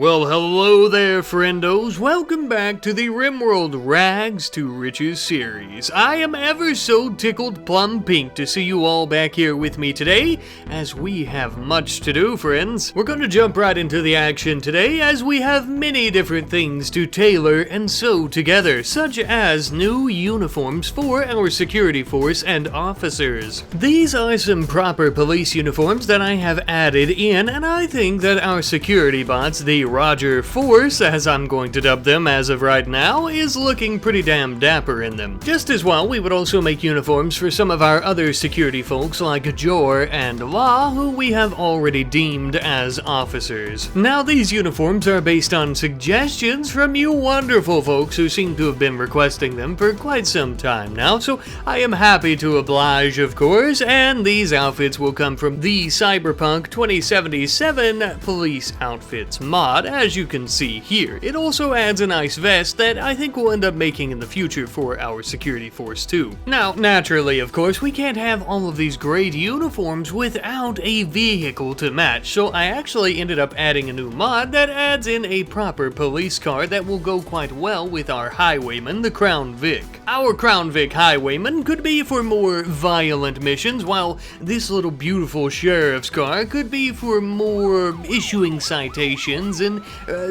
Well, hello there, friendos. Welcome back to the RimWorld Rags to Riches series. I am ever so tickled plum pink to see you all back here with me today, as we have much to do, friends. We're going to jump right into the action today, as we have many different things to tailor and sew together, such as new uniforms for our security force and officers. These are some proper police uniforms that I have added in, and I think that our security bots, the Roger Force, as I'm going to dub them as of right now, is looking pretty damn dapper in them. Just as well, we would also make uniforms for some of our other security folks like Jor and La, who we have already deemed as officers. Now, these uniforms are based on suggestions from you wonderful folks who seem to have been requesting them for quite some time now, so I am happy to oblige, of course, and these outfits will come from the Cyberpunk 2077 Police Outfits mod, as you can see here. It also adds a nice vest that I think we'll end up making in the future for our security force too. Now, naturally, of course, we can't have all of these great uniforms without a vehicle to match, so I actually ended up adding a new mod that adds in a proper police car that will go quite well with our highwayman, the Crown Vic. Our Crown Vic highwayman could be for more violent missions, while this little beautiful sheriff's car could be for more issuing citations and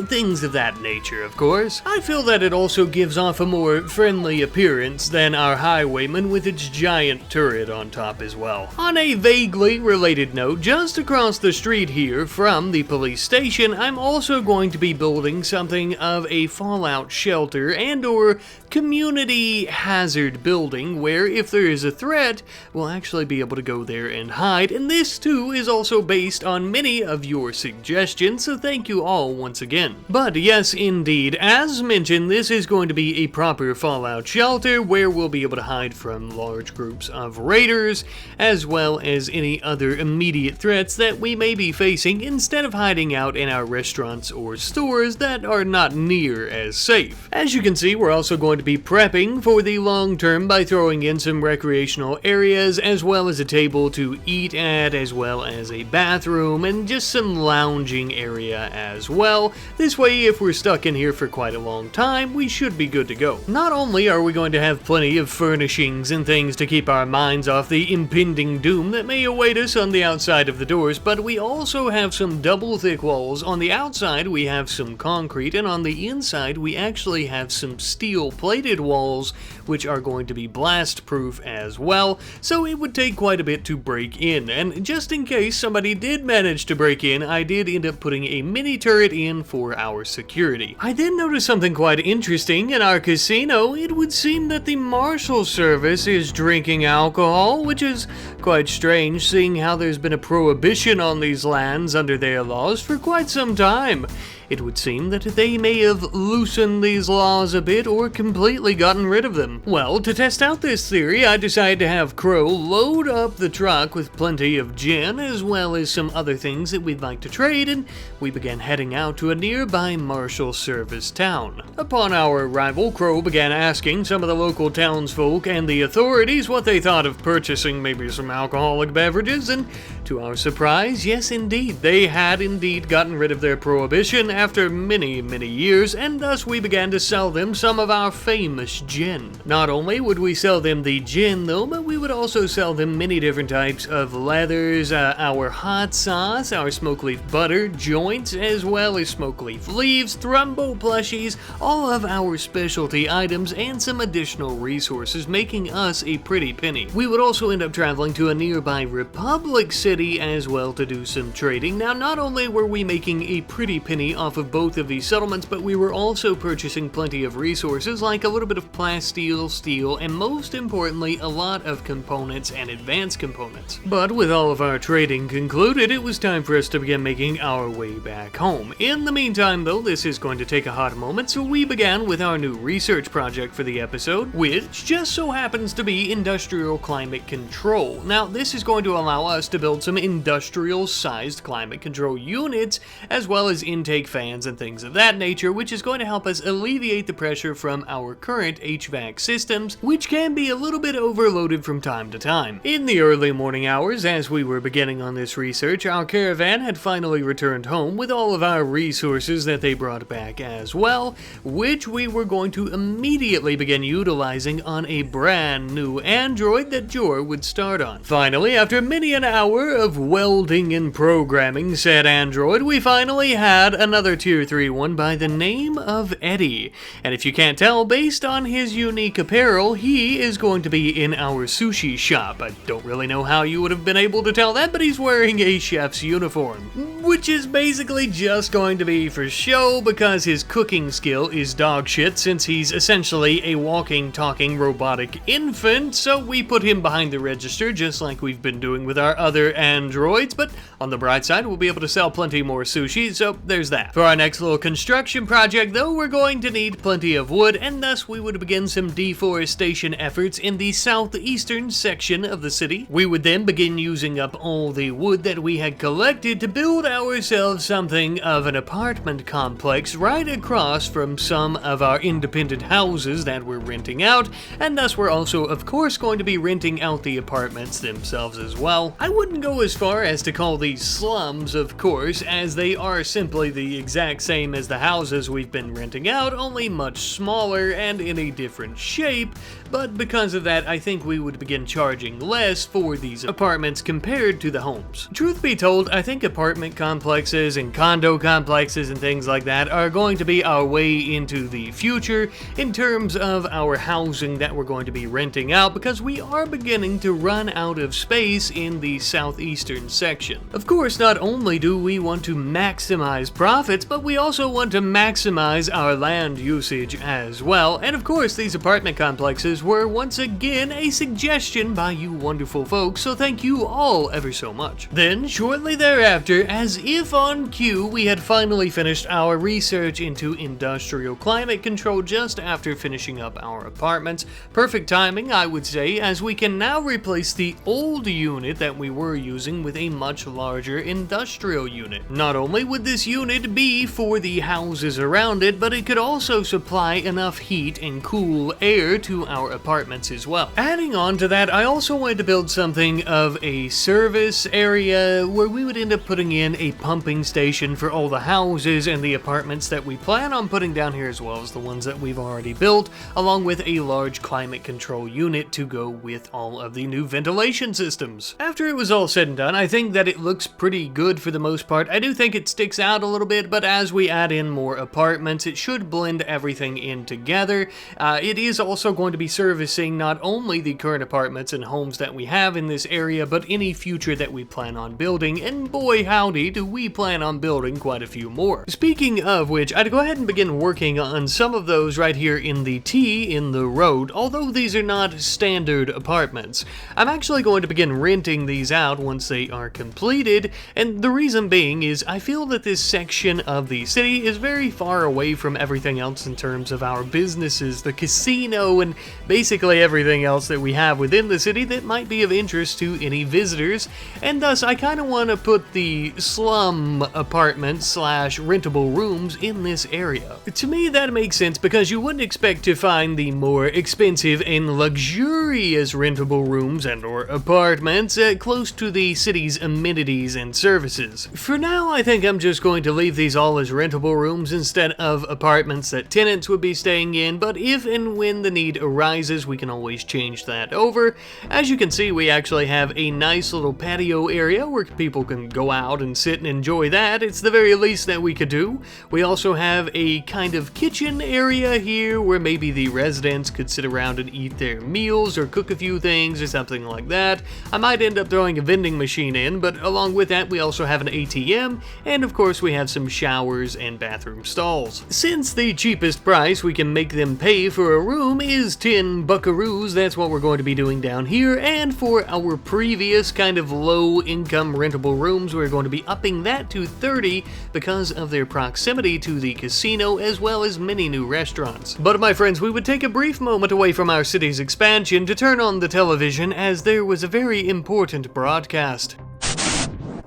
things of that nature, of course. I feel that it also gives off a more friendly appearance than our highwayman with its giant turret on top as well. On a vaguely related note, just across the street here from the police station, I'm also going to be building something of a fallout shelter and/or community hazard building where if there is a threat, we'll actually be able to go there and hide, and this too is also based on many of your suggestions, so thank you all once again. But yes, indeed, as mentioned, this is going to be a proper fallout shelter where we'll be able to hide from large groups of raiders, as well as any other immediate threats that we may be facing, instead of hiding out in our restaurants or stores that are not near as safe. As you can see, we're also going to be prepping for the long term by throwing in some recreational areas, as well as a table to eat at, as well as a bathroom, and just some lounging area as well. This way, if we're stuck in here for quite a long time, we should be good to go. Not only are we going to have plenty of furnishings and things to keep our minds off the impending doom that may await us on the outside of the doors, but we also have some double thick walls. On the outside, we have some concrete, and on the inside, we actually have some steel plated walls, which are going to be blast proof as well, so it would take quite a bit to break in. And just in case somebody did manage to break in, I did end up putting a mini turret in for our security. I then noticed something quite interesting in our casino. It would seem that the Marshal Service is drinking alcohol, which is quite strange seeing how there's been a prohibition on these lands under their laws for quite some time. It would seem that they may have loosened these laws a bit or completely gotten rid of them. Well, to test out this theory, I decided to have Crow load up the truck with plenty of gin, as well as some other things that we'd like to trade, and we began heading out to a nearby Marshal Service town. Upon our arrival, Crow began asking some of the local townsfolk and the authorities what they thought of purchasing maybe some alcoholic beverages, and to our surprise, yes indeed, they had indeed gotten rid of their prohibition after many years, and thus we began to sell them some of our famous gin. Not only would we sell them the gin though, but we would also sell them many different types of leathers, our hot sauce, our smoke leaf butter, joints, as well as smoke leaf leaves, Thrumbo plushies, all of our specialty items, and some additional resources, making us a pretty penny. We would also end up traveling to a nearby Republic City as well to do some trading. Now, not only were we making a pretty penny off of both of these settlements, but we were also purchasing plenty of resources like a little bit of plasteel, steel, and most importantly, a lot of components and advanced components. But with all of our trading concluded, it was time for us to begin making our way back home. In the meantime, though, this is going to take a hot moment, so we began with our new research project for the episode, which just so happens to be industrial climate control. Now, this is going to allow us to build some industrial-sized climate control units, as well as intake fans and things of that nature, which is going to help us alleviate the pressure from our current HVAC systems, which can be a little bit overloaded from time to time. In the early morning hours, as we were beginning on this research, our caravan had finally returned home with all of our resources that they brought back as well, which we were going to immediately begin utilizing on a brand new Android that Jor would start on. Finally, after many an hour of welding and programming said Android, we finally had another Tier 3 one by the name of Eddie. And if you can't tell, based on his unique apparel, he is going to be in our sushi shop. I don't really know how you would have been able to tell that, but he's wearing a chef's uniform, which is basically just going to be for show because his cooking skill is dog shit since he's essentially a walking, talking robotic infant, so we put him behind the register just like we've been doing with our other androids, but on the bright side, we'll be able to sell plenty more sushi, so there's that. For our next little construction project though, we're going to need plenty of wood, and thus we would begin some deforestation efforts in the southeastern section of the city. We would then begin using up all the wood that we had collected to build ourselves something of an apartment complex right across from some of our independent houses that we're renting out, and thus we're also of course going to be renting out the apartments themselves as well. I wouldn't go as far as to call these slums, of course, as they are simply the exact same as the houses we've been renting out, only much smaller and in a different shape, but because of that I think we would begin charging less for these apartments compared to the homes. Truth be told, I think apartment complexes and condo complexes and things like that are going to be our way into the future in terms of our housing that we're going to be renting out, because we are beginning to run out of space in the southeastern section. Of course, not only do we want to maximize profits, but we also want to maximize our land usage as well, and of course these apartment complexes were once again a suggestion by you wonderful folks, so thank you all ever so much. Then, shortly thereafter, as if on cue, we had finally finished our research into industrial climate control just after finishing up our apartments. Perfect timing, I would say, as we can now replace the old unit that we were using with a much larger industrial unit. Not only would this unit be for the houses around it, but it could also supply enough heat and cool air to our apartments as well. Adding on to that, I also wanted to build something of a service area where we would end up putting in a pumping station for all the houses and the apartments that we plan on putting down here, as well as the ones that we've already built, along with a large climate control unit to go with all of the new ventilation systems. After it was all said and done, I think that it looks pretty good for the most part. I do think it sticks out a little bit, but as we add in more apartments, it should blend everything in together. It is also going to be servicing not only the current apartments and homes that we have in this area, but any future that we plan on building, and boy howdy do we plan on building quite a few more. Speaking of which, I'd go ahead and begin working on some of those right here in the T in the road, although these are not standard apartments. I'm actually going to begin renting these out once they are completed, and the reason being is I feel that this section of the city is very far away from everything else in terms of our businesses, the casino, and basically everything else that we have within the city that might be of interest to any visitors, and thus I kind of want to put the slum apartment slash rentable rooms in this area. To me that makes sense because you wouldn't expect to find the more expensive and luxurious rentable rooms and or apartments close to the city's amenities and services. For now I think I'm just going to leave these all as rentable rooms instead of apartments that tenants would be staying in, but if and when the need arises we can always change that over. As you can see, we actually have a nice little patio area where people can go out and sit and enjoy that. It's the very least that we could do. We also have a kind of kitchen area here where maybe the residents could sit around and eat their meals or cook a few things or something like that. I might end up throwing a vending machine in, but along with that we also have an ATM, and of course we have some showers and bathroom stalls. Since the cheapest price we can make them pay for a room is 10 buckaroos, that's what we're going to be doing down here, and for our previous kind of low income rentable rooms we're going to be upping that to 30 because of their proximity to the casino as well as many new restaurants. But my friends, we would take a brief moment away from our city's expansion to turn on the television as there was a very important broadcast.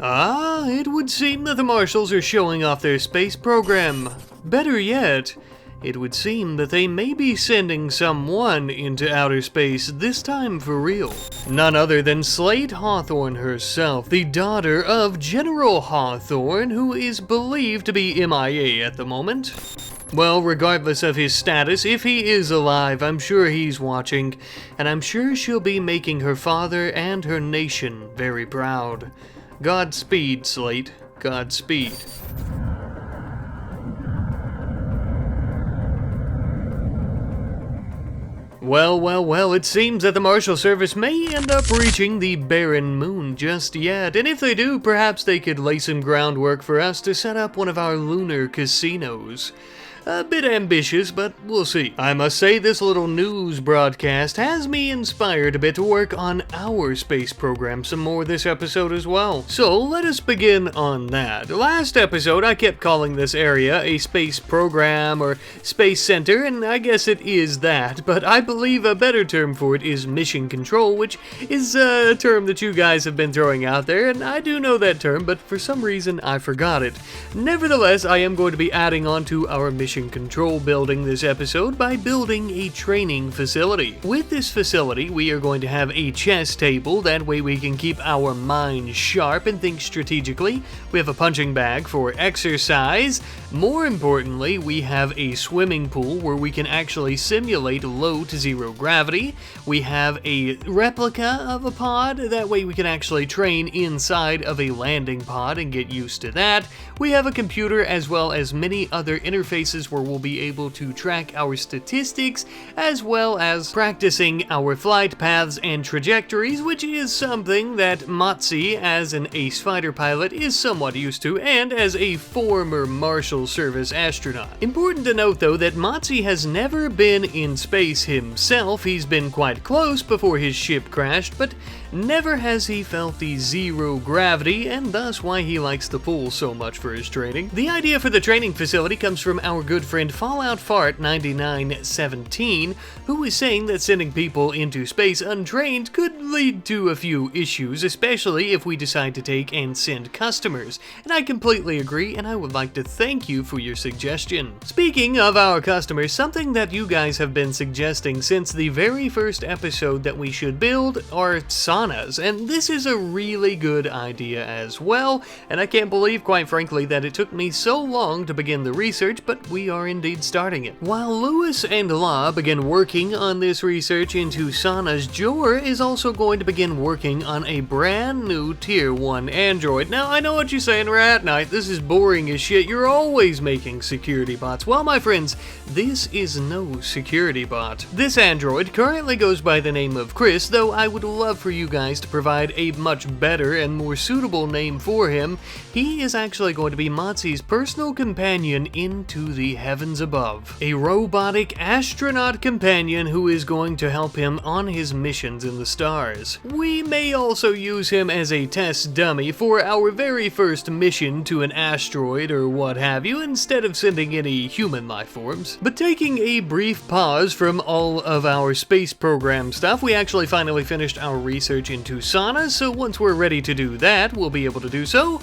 Ah, it would seem that the Marshals are showing off their space program. Better yet, it would seem that they may be sending someone into outer space, this time for real. None other than Slate Hawthorne herself, the daughter of General Hawthorne, who is believed to be MIA at the moment. Well, regardless of his status, if he is alive, I'm sure he's watching, and I'm sure she'll be making her father and her nation very proud. Godspeed, Slate. Godspeed. Well, it seems that the Marshal Service may end up reaching the barren moon just yet, and if they do, perhaps they could lay some groundwork for us to set up one of our lunar casinos. A bit ambitious, but we'll see. I must say this little news broadcast has me inspired a bit to work on our space program some more this episode as well. So let us begin on that. Last episode I kept calling this area a space program or space center, and I guess it is that, but I believe a better term for it is mission control, which is a term that you guys have been throwing out there, and I do know that term, but for some reason I forgot it. Nevertheless, I am going to be adding on to our mission control building this episode by building a training facility. With this facility, we are going to have a chess table, that way we can keep our minds sharp and think strategically. We have a punching bag for exercise. More importantly, we have a swimming pool where we can actually simulate low to zero gravity. We have a replica of a pod, that way we can actually train inside of a landing pod and get used to that. We have a computer as well as many other interfaces where we'll be able to track our statistics as well as practicing our flight paths and trajectories, which is something that Motzi, as an ace fighter pilot, is somewhat used to, and as a former Marshal Service astronaut. Important to note though that Motzi has never been in space himself. He's been quite close before his ship crashed, but never has he felt the zero gravity, and thus why he likes the pool so much for his training. The idea for the training facility comes from our good friend Fallout Fart 9917, who is saying that sending people into space untrained could lead to a few issues, especially if we decide to take and send customers. And I completely agree, and I would like to thank you for your suggestion. Speaking of our customers, something that you guys have been suggesting since the very first episode that we should build are saunas, and this is a really good idea as well, and I can't believe, quite frankly, that it took me so long to begin the research, but we are indeed starting it. While Lewis and La begin working on this research into saunas, Jor is also going to begin working on a brand new Tier 1 android. Now, I know what you're saying, Rat Knight, this is boring as shit, you're always making security bots. Well, my friends, this is no security bot. This android currently goes by the name of Chris, though I would love for you guys to provide a much better and more suitable name for him. He is actually going to be Motzi's personal companion into the heavens above. A robotic astronaut companion who is going to help him on his missions in the stars. We may also use him as a test dummy for our very first mission to an asteroid or what have you, instead of sending any human life forms. But taking a brief pause from all of our space program stuff, we actually finally finished our research into saunas, so once we're ready to do that, we'll be able to do so.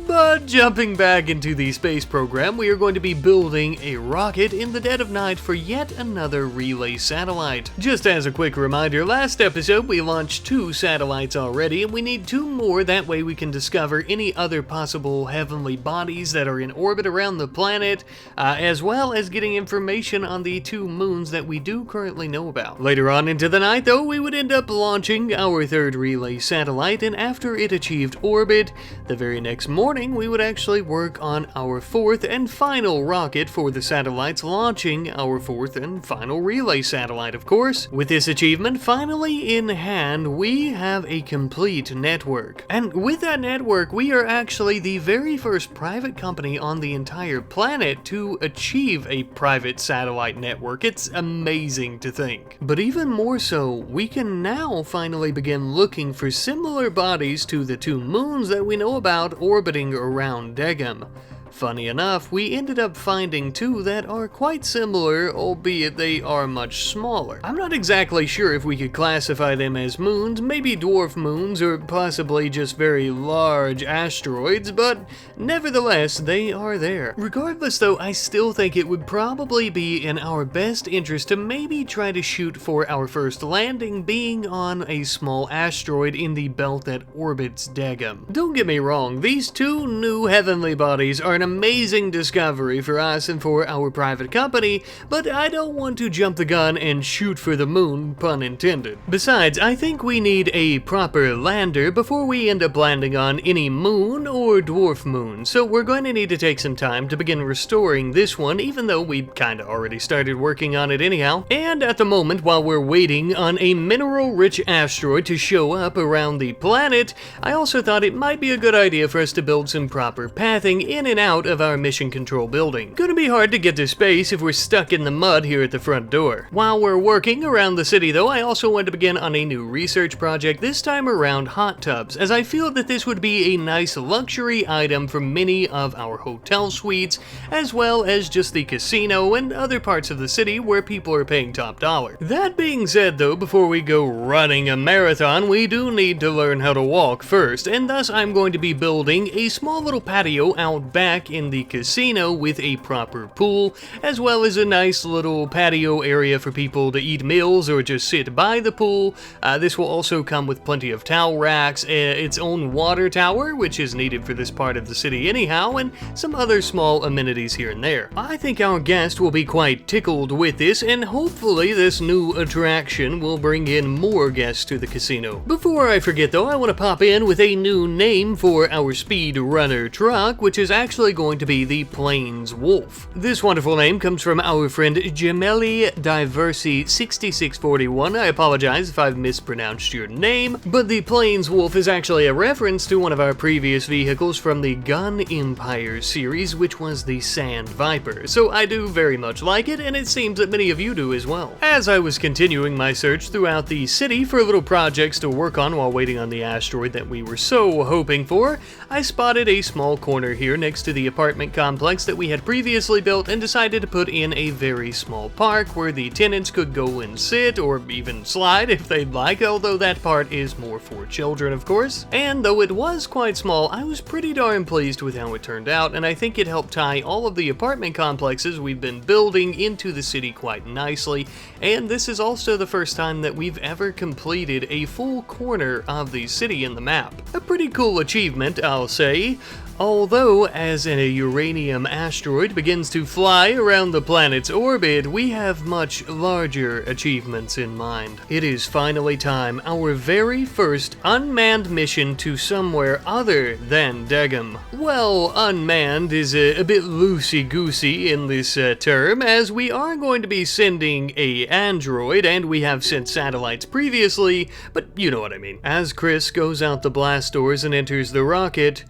But jumping back into the space program, we are going to be building a rocket in the dead of night for yet another relay satellite. Just as a quick reminder, last episode we launched 2 satellites already, and we need 2 more, that way we can discover any other possible heavenly bodies that are in orbit around the planet, as well as getting information on the 2 moons that we do currently know about. Later on into the night though, we would end up launching our 3rd relay satellite, and after it achieved orbit, the very next morning we would actually work on our 4th and final rocket for the satellites, launching our 4th and final relay satellite, of course. With this achievement finally in hand, we have a complete network. And with that network, we are actually the very first private company on the entire planet to achieve a private satellite network. It's amazing to think. But even more so, we can now finally begin looking for similar bodies to the 2 moons that we know about orbiting around Degum. Funny enough, we ended up finding two that are quite similar, albeit they are much smaller. I'm not exactly sure if we could classify them as moons, maybe dwarf moons, or possibly just very large asteroids, but nevertheless, they are there. Regardless though, I still think it would probably be in our best interest to maybe try to shoot for our first landing being on a small asteroid in the belt that orbits Degum. Don't get me wrong, these two new heavenly bodies are an amazing discovery for us and for our private company, but I don't want to jump the gun and shoot for the moon, pun intended. Besides, I think we need a proper lander before we end up landing on any moon or dwarf moon, so we're going to need to take some time to begin restoring this one, even though we kinda already started working on it anyhow. And at the moment, while we're waiting on a mineral-rich asteroid to show up around the planet, I also thought it might be a good idea for us to build some proper pathing in and out of our mission control building. Gonna be hard to get to space if we're stuck in the mud here at the front door. While we're working around the city though, I also want to begin on a new research project, this time around hot tubs, as I feel that this would be a nice luxury item for many of our hotel suites, as well as just the casino and other parts of the city where people are paying top dollar. That being said though, before we go running a marathon, we do need to learn how to walk first, and thus I'm going to be building a small little patio out back in the casino with a proper pool, as well as a nice little patio area for people to eat meals or just sit by the pool. This will also come with plenty of towel racks, its own water tower, which is needed for this part of the city anyhow, and some other small amenities here and there. I think our guest will be quite tickled with this, and hopefully this new attraction will bring in more guests to the casino. Before I forget though, I want to pop in with a new name for our speed runner truck, which is actually going to be the Plains Wolf. This wonderful name comes from our friend Gemelli Diversi 6641. I apologize if I've mispronounced your name, but the Plains Wolf is actually a reference to one of our previous vehicles from the Gun Empire series, which was the Sand Viper. So I do very much like it, and it seems that many of you do as well. As I was continuing my search throughout the city for little projects to work on while waiting on the asteroid that we were so hoping for, I spotted a small corner here next to the apartment complex that we had previously built and decided to put in a very small park where the tenants could go and sit or even slide if they'd like, although that part is more for children of course. And though it was quite small, I was pretty darn pleased with how it turned out, and I think it helped tie all of the apartment complexes we've been building into the city quite nicely, and this is also the first time that we've ever completed a full corner of the city in the map. A pretty cool achievement, I'll say. Although, as a uranium asteroid begins to fly around the planet's orbit, we have much larger achievements in mind. It is finally time, our very first unmanned mission to somewhere other than Degum. Well, unmanned is a bit loosey-goosey in this term, as we are going to be sending a android, and we have sent satellites previously, but you know what I mean. As Chris goes out the blast doors and enters the rocket,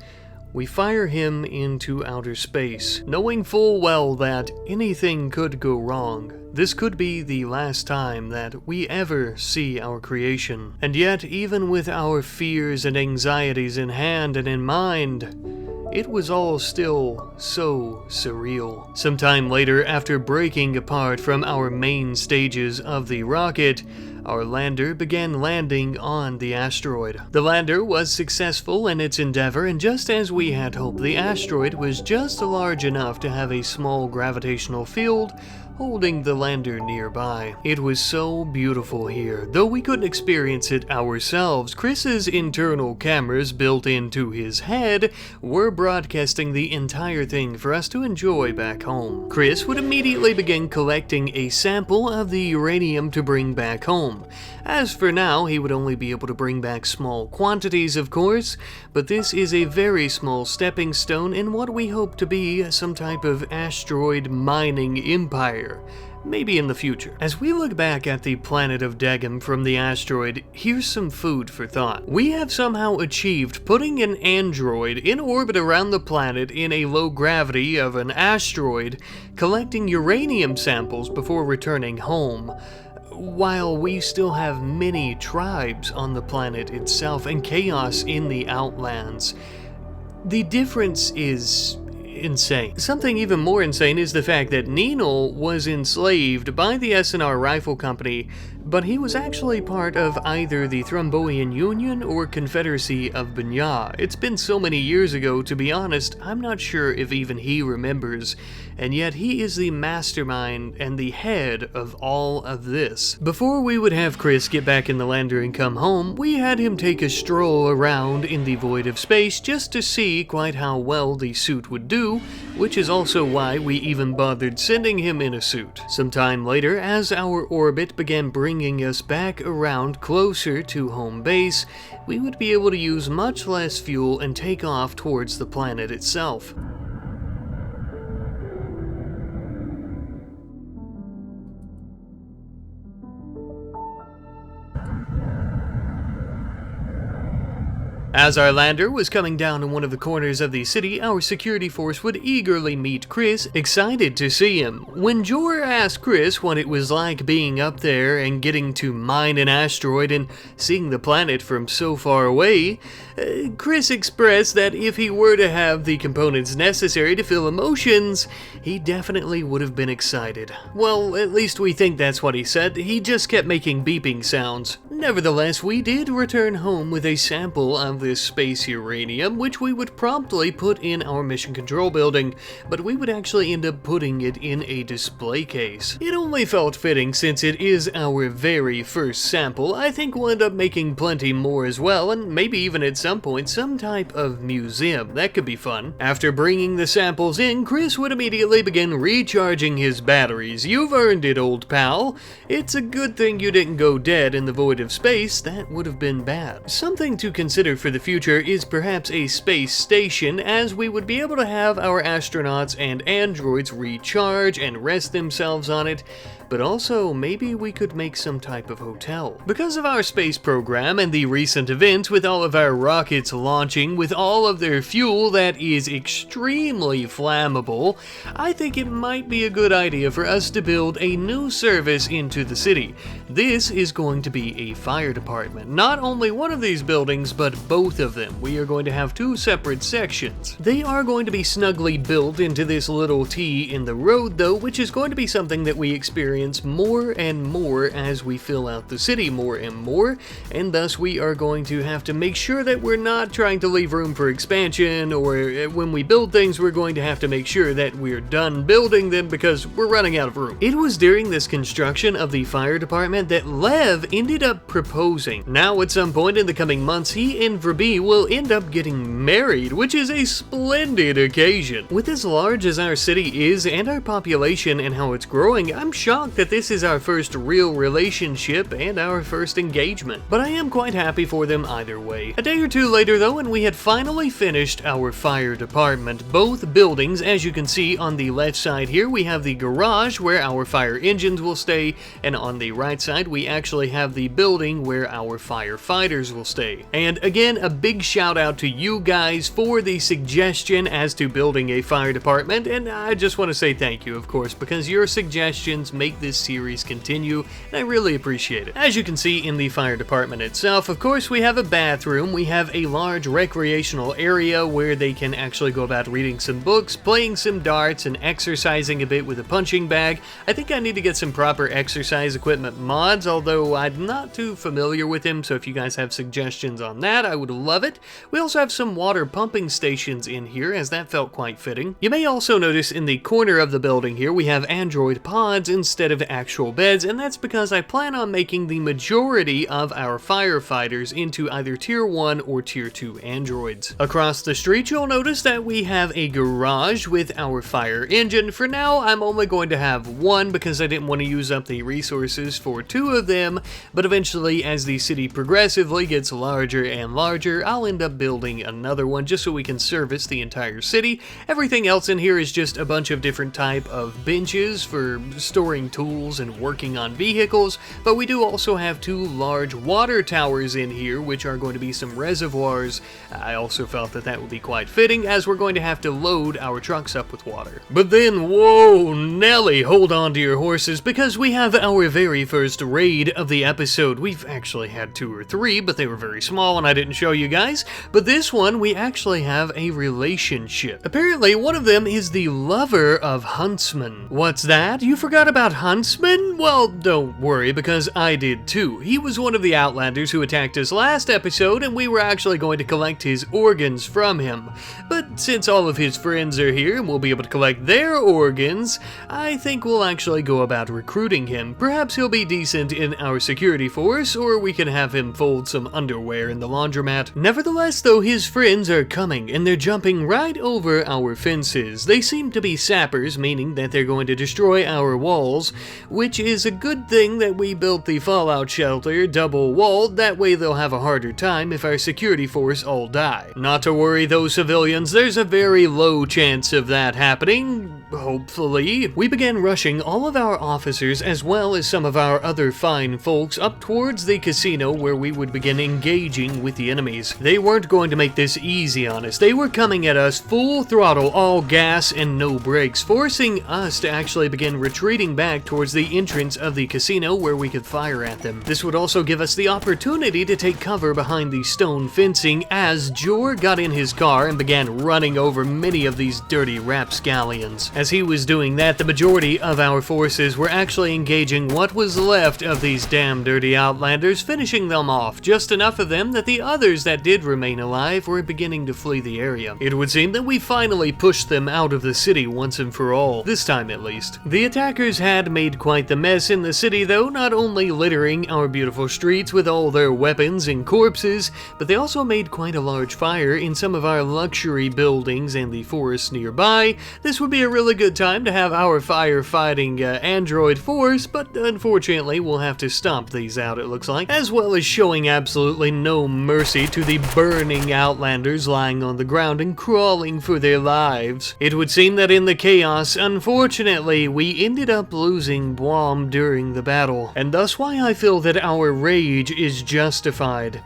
we fire him into outer space, knowing full well that anything could go wrong. This could be the last time that we ever see our creation. And yet, even with our fears and anxieties in hand and in mind, it was all still so surreal. Sometime later, after breaking apart from our main stages of the rocket, our lander began landing on the asteroid. The lander was successful in its endeavor, and just as we had hoped, the asteroid was just large enough to have a small gravitational field holding the lander nearby. It was so beautiful here. Though we couldn't experience it ourselves, Chris's internal cameras built into his head were broadcasting the entire thing for us to enjoy back home. Chris would immediately begin collecting a sample of the uranium to bring back home. As for now, he would only be able to bring back small quantities, of course, but this is a very small stepping stone in what we hope to be some type of asteroid mining empire. Maybe in the future. As we look back at the planet of Degum from the asteroid, here's some food for thought. We have somehow achieved putting an android in orbit around the planet in a low gravity of an asteroid, collecting uranium samples before returning home, while we still have many tribes on the planet itself and chaos in the outlands. The difference is insane. Something even more insane is the fact that Nenel was enslaved by the SNR Rifle Company, but he was actually part of either the Thromboian Union or Confederacy of Banya. It's been so many years ago, to be honest, I'm not sure if even he remembers, and yet he is the mastermind and the head of all of this. Before we would have Chris get back in the lander and come home, we had him take a stroll around in the void of space just to see quite how well the suit would do, which is also why we even bothered sending him in a suit. Sometime later, as our orbit began bringing us back around closer to home base, we would be able to use much less fuel and take off towards the planet itself. As our lander was coming down in one of the corners of the city, our security force would eagerly meet Chris, excited to see him. When Jor asked Chris what it was like being up there and getting to mine an asteroid and seeing the planet from so far away, Chris expressed that if he were to have the components necessary to feel emotions, he definitely would have been excited. Well, at least we think that's what he said. He just kept making beeping sounds. Nevertheless, we did return home with a sample of this space uranium, which we would promptly put in our mission control building, but we would actually end up putting it in a display case. It only felt fitting since it is our very first sample. I think we'll end up making plenty more as well, and maybe even at some point some type of museum. That could be fun. After bringing the samples in, Chris would immediately begin recharging his batteries. You've earned it, old pal. It's a good thing you didn't go dead in the void of space. That would have been bad. Something to consider for the future is perhaps a space station, as we would be able to have our astronauts and androids recharge and rest themselves on it, but also maybe we could make some type of hotel. Because of our space program and the recent events with all of our rockets launching with all of their fuel that is extremely flammable, I think it might be a good idea for us to build a new service into the city. This is going to be a fire department. Not only one of these buildings, but both of them. We are going to have two separate sections. They are going to be snugly built into this little T in the road though, which is going to be something that we experience more and more as we fill out the city more and more, and thus we are going to have to make sure that we're not trying to leave room for expansion, or when we build things we're going to have to make sure that we're done building them because we're running out of room. It was during this construction of the fire department that Lev ended up proposing. Now at some point in the coming months he and Verbi will end up getting married, which is a splendid occasion. With as large as our city is and our population and how it's growing, I'm shocked that this is our first real relationship and our first engagement, but I am quite happy for them either way. A day or two later though, and we had finally finished our fire department. Both buildings, as you can see on the left side here, we have the garage where our fire engines will stay, and on the right side we actually have the building where our firefighters will stay. And again, a big shout out to you guys for the suggestion as to building a fire department, and I just want to say thank you, of course, because your suggestions make this series continue, and I really appreciate it. As you can see in the fire department itself, of course, we have a bathroom, we have a large recreational area where they can actually go about reading some books, playing some darts, and exercising a bit with a punching bag. I think I need to get some proper exercise equipment mods, although I'm not too familiar with them, so if you guys have suggestions on that, I would love it. We also have some water pumping stations in here, as that felt quite fitting. You may also notice in the corner of the building here, we have android pods instead of actual beds, and that's because I plan on making the majority of our firefighters into either tier 1 or tier 2 androids. Across the street you'll notice that we have a garage with our fire engine. For now I'm only going to have one because I didn't want to use up the resources for two of them, but eventually as the city progressively gets larger and larger, I'll end up building another one just so we can service the entire city. Everything else in here is just a bunch of different type of benches for storing tools and working on vehicles, but we do also have two large water towers in here, which are going to be some reservoirs. I also felt that that would be quite fitting, as we're going to have to load our trucks up with water. But then, whoa, Nelly, hold on to your horses, because we have our very first raid of the episode. We've actually had 2 or 3, but they were very small and I didn't show you guys. But this one, we actually have a relationship. Apparently, one of them is the lover of Huntsman. What's that? You forgot about Huntsman? Well, don't worry, because I did too. He was one of the Outlanders who attacked us last episode, and we were actually going to collect his organs from him. But since all of his friends are here and we'll be able to collect their organs, I think we'll actually go about recruiting him. Perhaps he'll be decent in our security force, or we can have him fold some underwear in the laundromat. Nevertheless, though, his friends are coming, and they're jumping right over our fences. They seem to be sappers, meaning that they're going to destroy our walls, which is a good thing that we built the fallout shelter double-walled. That way they'll have a harder time if our security force all die. Not to worry though, civilians, there's a very low chance of that happening, hopefully. We began rushing all of our officers as well as some of our other fine folks up towards the casino, where we would begin engaging with the enemies. They weren't going to make this easy on us. They were coming at us full throttle, all gas and no brakes, forcing us to actually begin retreating back towards the entrance of the casino where we could fire at them. This would also give us the opportunity to take cover behind the stone fencing as Jor got in his car and began running over many of these dirty rapscallions. As he was doing that, the majority of our forces were actually engaging what was left of these damn dirty Outlanders, finishing them off, just enough of them that the others that did remain alive were beginning to flee the area. It would seem that we finally pushed them out of the city once and for all, this time at least. The attackers had made quite the mess in the city though, not only littering our beautiful streets with all their weapons and corpses, but they also made quite a large fire in some of our luxury buildings and the forests nearby. This would be a really good time to have our firefighting android force, but unfortunately we'll have to stomp these out, it looks like, as well as showing absolutely no mercy to the burning Outlanders lying on the ground and crawling for their lives. It would seem that in the chaos, unfortunately, we ended up losing Blom during the battle, and thus why I feel that our rage is justified.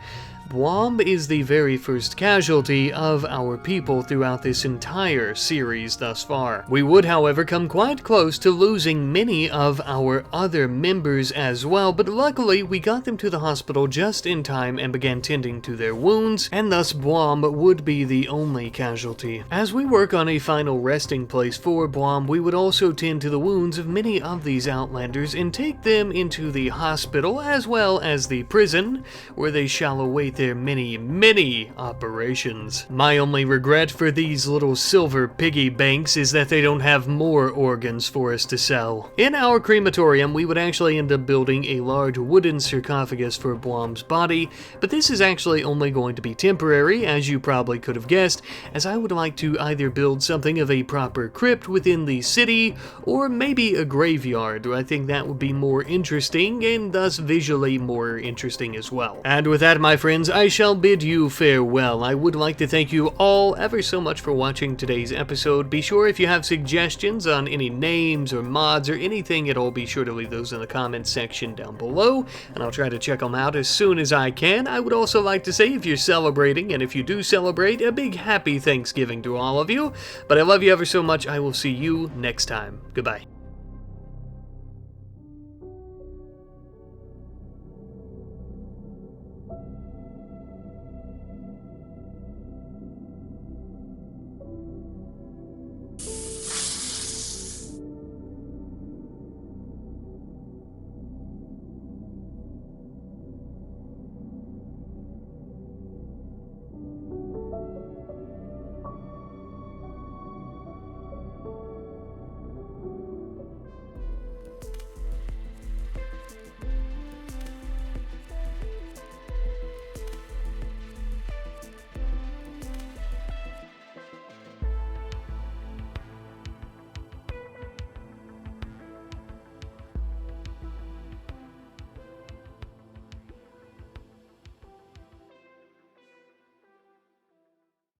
Blom is the very first casualty of our people throughout this entire series thus far. We would, however, come quite close to losing many of our other members as well, but luckily we got them to the hospital just in time and began tending to their wounds, and thus Blom would be the only casualty. As we work on a final resting place for Blom, we would also tend to the wounds of many of these Outlanders and take them into the hospital as well as the prison, where they shall await their many operations. My only regret for these little silver piggy banks is that they don't have more organs for us to sell. In our crematorium, we would actually end up building a large wooden sarcophagus for Blom's body, but this is actually only going to be temporary, as you probably could have guessed, as I would like to either build something of a proper crypt within the city, or maybe a graveyard. I think that would be more interesting, and thus visually more interesting as well. And with that, my friends, I shall bid you farewell. I would like to thank you all ever so much for watching today's episode. Be sure, if you have suggestions on any names or mods or anything at all, be sure to leave those in the comments section down below, and I'll try to check them out as soon as I can. I would also like to say, if you're celebrating, and if you do celebrate, a big happy Thanksgiving to all of you. But I love you ever so much. I will see you next time. Goodbye.